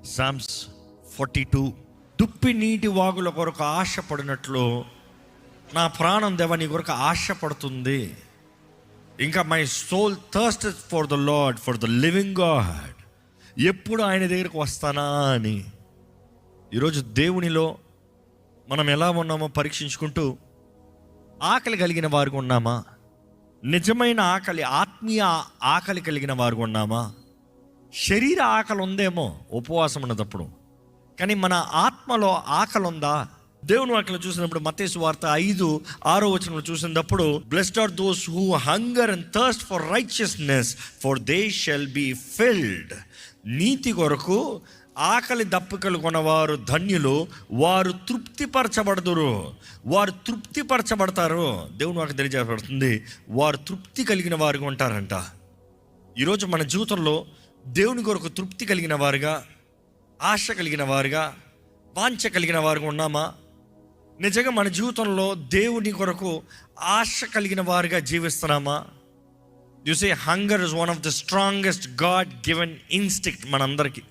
Psalms 42. దుప్పి నీటి వాగుల కొరకు ఆశపడినట్లు నా ప్రాణం దేవా నీ కొరకు ఆశపడుతుంది. ఇంకా my soul thirsted for the Lord, for the living God. ఎప్పుడు ఆయన దగ్గరకు వస్తానా అని. ఈరోజు దేవునిలో మనం ఎలా ఉన్నామో పరీక్షించుకుంటూ, ఆకలి కలిగిన వారుగా ఉన్నామా? నిజమైన ఆకలి, ఆత్మీయ ఆకలి కలిగిన వారుగా ఉన్నామా? శరీర ఆకలి ఉందేమో ఉపవాసం ఉన్నప్పుడు, కానీ మన ఆత్మలో ఆకలి ఉందా? దేవుని వాక్యం చూసినప్పుడు మత్తయి సువార్త 5:6 చూసినప్పుడు, blessed are those who hunger and thirst for righteousness, for they shall be filled. నీతి కొరకు ఆకలి దప్పికలు కొనవారు ధన్యులు, వారు తృప్తిపరచబడదురు. వారు తృప్తిపరచబడతారు. దేవుని వాక్యం తెలియజేయబడుతుంది, వారు తృప్తి కలిగిన వారుగా ఉంటారంట. ఈరోజు మన జీవితంలో దేవుని కొరకు తృప్తి కలిగిన వారుగా, ఆశ కలిగిన వారుగా, వాంఛ కలిగిన వారుగా ఉన్నామా? నిజంగా మన జీవితంలో దేవుని కొరకు ఆశ కలిగిన వారుగా జీవిస్తున్నామా? You say hunger is one of the strongest god given instinct మనందరికీ.